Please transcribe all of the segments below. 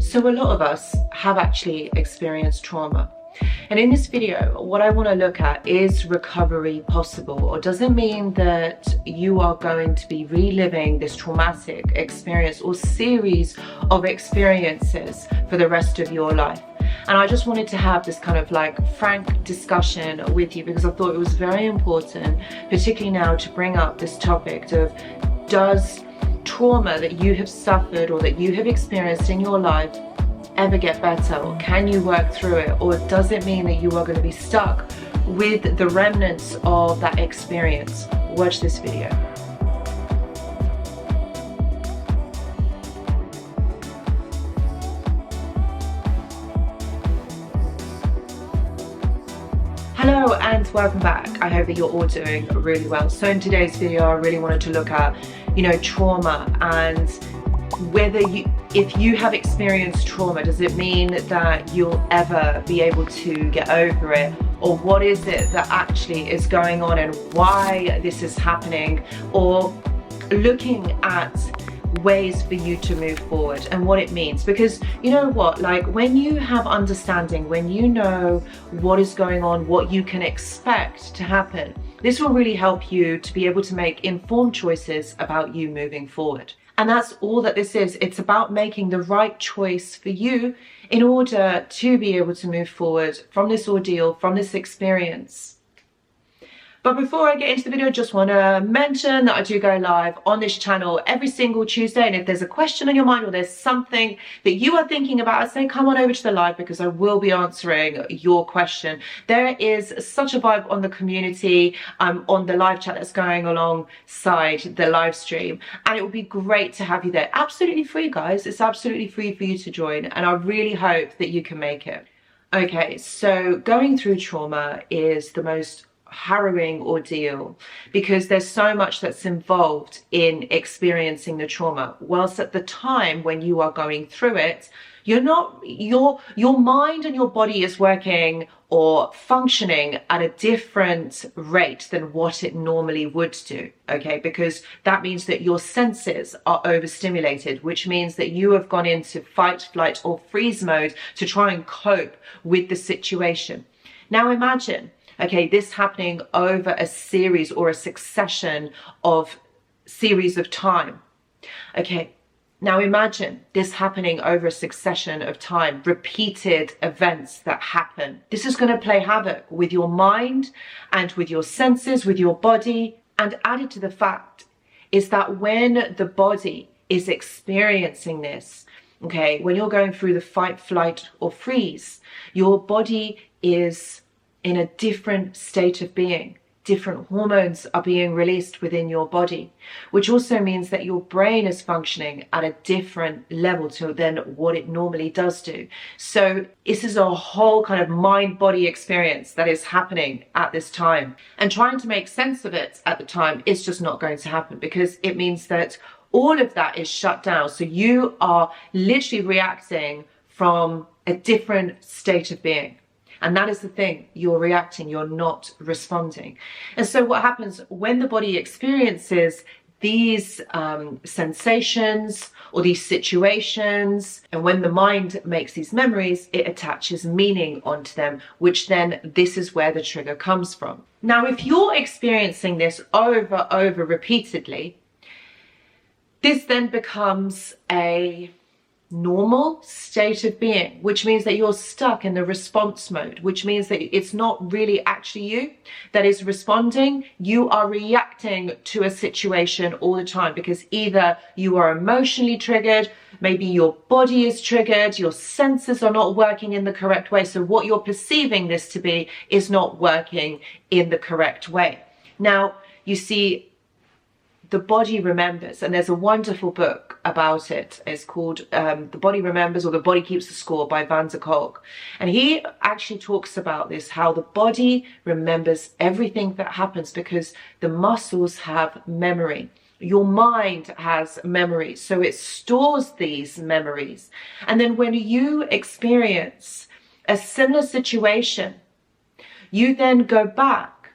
So a lot of us have actually experienced trauma. And in this video, what I want to look at is recovery possible, or does it mean that you are going to be reliving this traumatic experience or series of experiences for the rest of your life? And I just wanted to have this kind of like frank discussion with you because I thought it was very important, particularly now, to bring up this topic of, does trauma that you have suffered or that you have experienced in your life ever get better, or can you work through it, or does it mean that you are going to be stuck with the remnants of that experience? Watch this video. Hello and welcome back. I hope that you're all doing really well. So in today's video, I really wanted to look at, trauma, and whether if you have experienced trauma, does it mean that you'll ever be able to get over it? Or what is it that actually is going on and why this is happening? Or looking at ways for you to move forward and what it means. Because you know what, like when you have understanding, when you know what is going on, what you can expect to happen, this will really help you to be able to make informed choices about you moving forward. And that's all that this is. It's about making the right choice for you in order to be able to move forward from this ordeal, from this experience. But before I get into the video, I just want to mention that I do go live on this channel every single Tuesday. And if there's a question on your mind or there's something that you are thinking about, I say come on over to the live because I will be answering your question. There is such a vibe on the community, on the live chat that's going alongside the live stream. And it would be great to have you there. Absolutely free, guys. It's absolutely free for you to join. And I really hope that you can make it. Okay, so going through trauma is the most harrowing ordeal because there's so much that's involved in experiencing the trauma. Whilst at the time when you are going through it, your mind and your body is working or functioning at a different rate than what it normally would do, okay? Because that means that your senses are overstimulated, which means that you have gone into fight, flight, or freeze mode to try and cope with the situation. Now imagine, okay, this happening over a series or a succession of series of time. Okay, now imagine this happening over a succession of time, repeated events that happen. This is going to play havoc with your mind and with your senses, with your body. And added to the fact is that when the body is experiencing this, okay, when you're going through the fight, flight, or freeze, your body is in a different state of being. Different hormones are being released within your body, which also means that your brain is functioning at a different level than what it normally does do. So this is a whole kind of mind-body experience that is happening at this time. And trying to make sense of it at the time is just not going to happen because it means that all of that is shut down. So you are literally reacting from a different state of being. And that is the thing, you're reacting, you're not responding. And so what happens when the body experiences these sensations or these situations, and when the mind makes these memories, it attaches meaning onto them, which then this is where the trigger comes from. Now, if you're experiencing this over repeatedly, this then becomes a normal state of being, which means that you're stuck in the response mode, which means that it's not really actually you that is responding. You are reacting to a situation all the time because either you are emotionally triggered, maybe your body is triggered, your senses are not working in the correct way. So what you're perceiving this to be is not working in the correct way. Now, you see, the body remembers, and there's a wonderful book about it. It's called The Body Remembers, or The Body Keeps the Score by Van der Kolk. And he actually talks about this, how the body remembers everything that happens because the muscles have memory. Your mind has memory, so it stores these memories. And then when you experience a similar situation, you then go back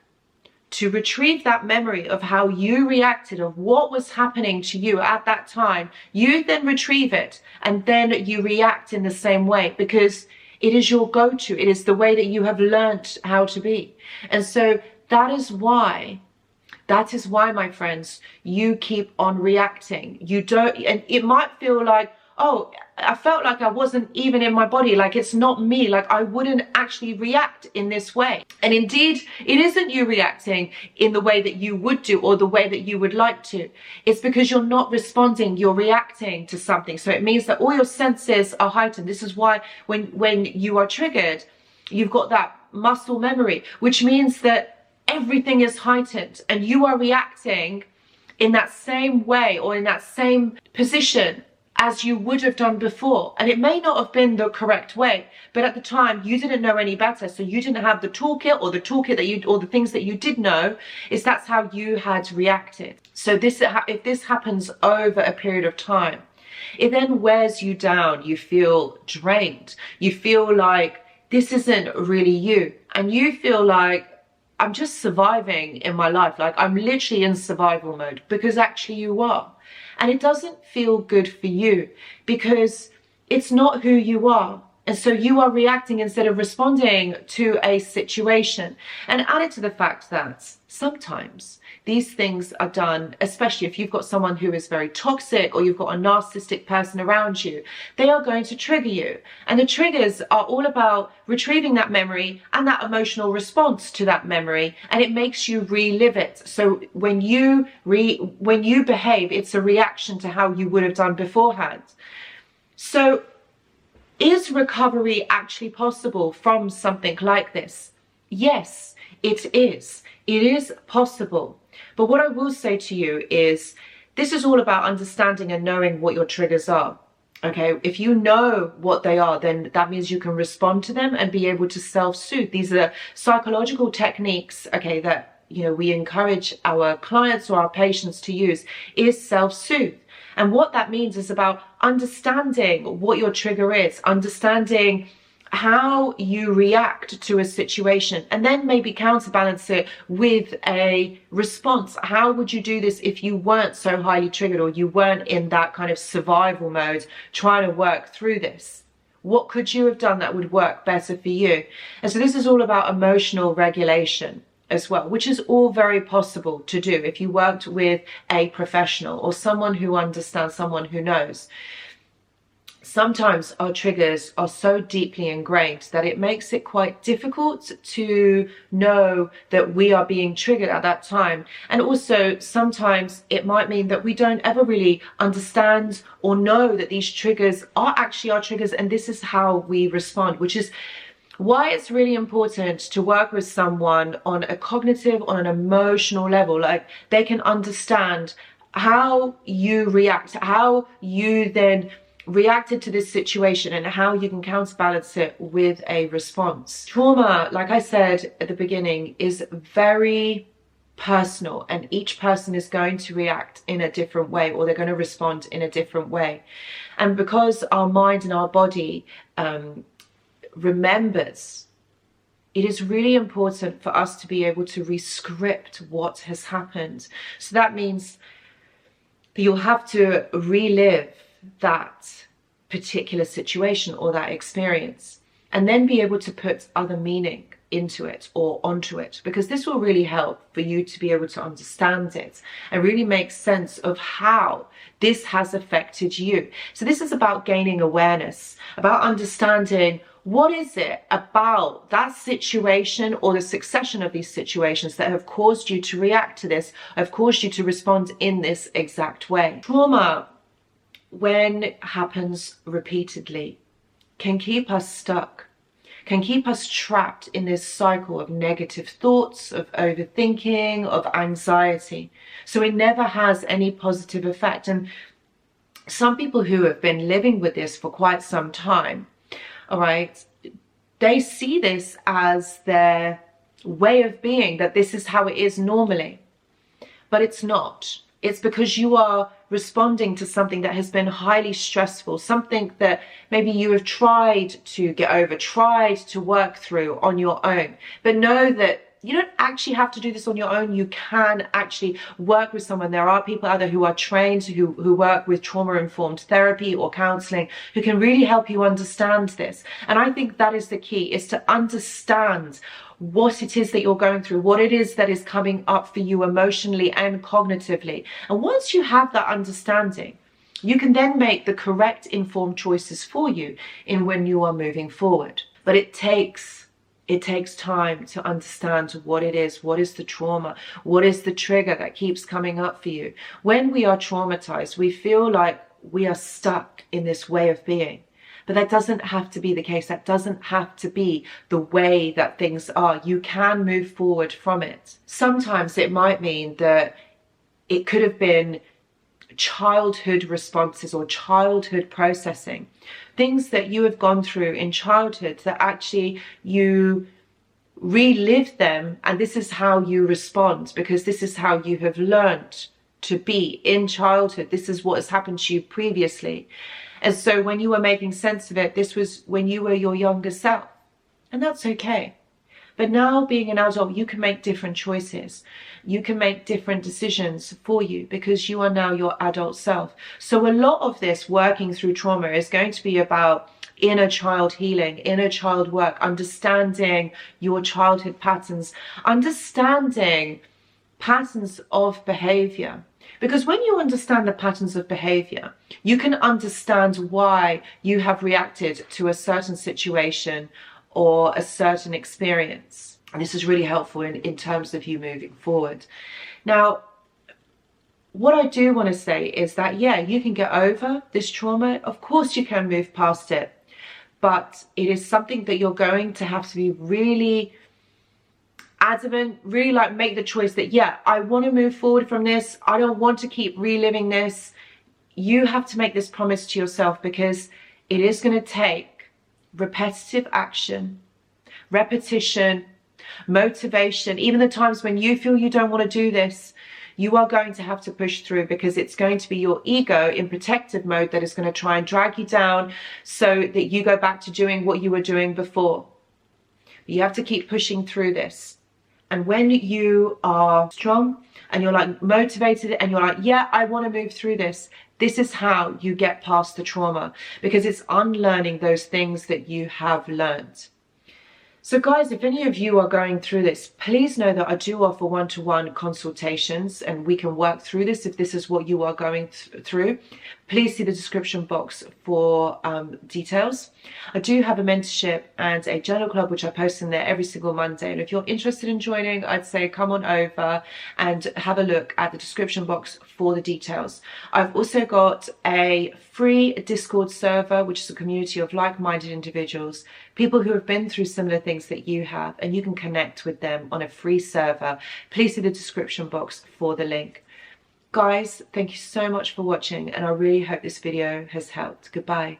to retrieve that memory of how you reacted, of what was happening to you at that time. You then retrieve it, and then you react in the same way, because it is your go-to. It is the way that you have learned how to be. And so that is why, my friends, you keep on reacting. You don't, and it might feel like, oh, I felt like I wasn't even in my body, like it's not me, like I wouldn't actually react in this way. And indeed, it isn't you reacting in the way that you would do or the way that you would like to. It's because you're not responding, you're reacting to something. So it means that all your senses are heightened. This is why when you are triggered, you've got that muscle memory, which means that everything is heightened and you are reacting in that same way or in that same position as you would have done before. And it may not have been the correct way, but at the time you didn't know any better. So you didn't have the toolkit, or the toolkit that you, or the things that you did know, is that's how you had reacted. So if this happens over a period of time, it then wears you down. You feel drained. You feel like this isn't really you. And you feel like, I'm just surviving in my life. Like I'm literally in survival mode, because actually you are. And it doesn't feel good for you, because it's not who you are. And so you are reacting instead of responding to a situation. And added to the fact that sometimes these things are done, especially if you've got someone who is very toxic or you've got a narcissistic person around you, they are going to trigger you. And the triggers are all about retrieving that memory and that emotional response to that memory, and it makes you relive it. So when you behave, it's a reaction to how you would have done beforehand. So is recovery actually possible from something like this? Yes, it is. It is possible. But what I will say to you is, this is all about understanding and knowing what your triggers are. Okay, if you know what they are, then that means you can respond to them and be able to self-soothe. These are psychological techniques, okay, that, you know, we encourage our clients or our patients to use, is self-soothe. And what that means is about understanding what your trigger is, understanding how you react to a situation, and then maybe counterbalance it with a response. How would you do this if you weren't so highly triggered, or you weren't in that kind of survival mode trying to work through this? What could you have done that would work better for you? And so this is all about emotional regulation as well, which is all very possible to do if you worked with a professional or someone who understands, someone who knows. Sometimes our triggers are so deeply ingrained that it makes it quite difficult to know that we are being triggered at that time. And also sometimes it might mean that we don't ever really understand or know that these triggers are actually our triggers, and this is how we respond, which is why it's really important to work with someone on a cognitive, on an emotional level. Like, they can understand how you react, how you then reacted to this situation, and how you can counterbalance it with a response. Trauma, like I said at the beginning, is very personal, and each person is going to react in a different way, or they're going to respond in a different way. And because our mind and our body remembers, it is really important for us to be able to re-script what has happened. So that means that you'll have to relive that particular situation or that experience, and then be able to put other meaning into it or onto it, because this will really help for you to be able to understand it and really make sense of how this has affected you. So this is about gaining awareness, about understanding what is it about that situation or the succession of these situations that have caused you to react to this, have caused you to respond in this exact way. Trauma, when it happens repeatedly, can keep us stuck, can keep us trapped in this cycle of negative thoughts, of overthinking, of anxiety. So it never has any positive effect. And some people who have been living with this for quite some time, all right, they see this as their way of being, that this is how it is normally. But it's not. It's because you are responding to something that has been highly stressful, something that maybe you have tried to get over, tried to work through on your own. But know that You don't actually have to do this on your own. You can actually work with someone. There are people out there who are trained, who work with trauma-informed therapy or counseling, who can really help you understand this. And I think that is the key, is to understand what it is that you're going through, what it is that is coming up for you emotionally and cognitively. And once you have that understanding, you can then make the correct informed choices for you in when you are moving forward. But it takes time to understand what it is the trauma, what is the trigger that keeps coming up for you. When we are traumatized, we feel like we are stuck in this way of being. But that doesn't have to be the case. That doesn't have to be the way that things are. You can move forward from it. Sometimes it might mean that it could have been childhood responses or childhood processing, things that you have gone through in childhood that actually you relive them, and this is how you respond because this is how you have learned to be in childhood. This is what has happened to you previously. And so when you were making sense of it, this was when you were your younger self, and that's okay. But now, being an adult, you can make different choices. You can make different decisions for you because you are now your adult self. So a lot of this working through trauma is going to be about inner child healing, inner child work, understanding your childhood patterns, understanding patterns of behavior. Because when you understand the patterns of behavior, you can understand why you have reacted to a certain situation or a certain experience. And this is really helpful in terms of you moving forward. Now, what I do want to say is that, yeah, you can get over this trauma. Of course you can move past it. But it is something that you're going to have to be really adamant, really like make the choice that, yeah, I want to move forward from this. I don't want to keep reliving this. You have to make this promise to yourself because it is going to take repetitive action, repetition, motivation. Even the times when you feel you don't want to do this, you are going to have to push through because it's going to be your ego in protective mode that is going to try and drag you down so that you go back to doing what you were doing before. You have to keep pushing through this. And when you are strong and you're like motivated and you're like, yeah, I want to move through this, this is how you get past the trauma, because it's unlearning those things that you have learned. So guys, if any of you are going through this, please know that I do offer one-to-one consultations and we can work through this if this is what you are going through. Please see the description box for details. I do have a mentorship and a journal club which I post in there every single Monday, and if you're interested in joining, I'd say come on over and have a look at the description box for the details. I've also got a free Discord server which is a community of like-minded individuals, people who have been through similar things that you have, and you can connect with them on a free server. Please see the description box for the link. Guys, thank you so much for watching, and I really hope this video has helped. Goodbye.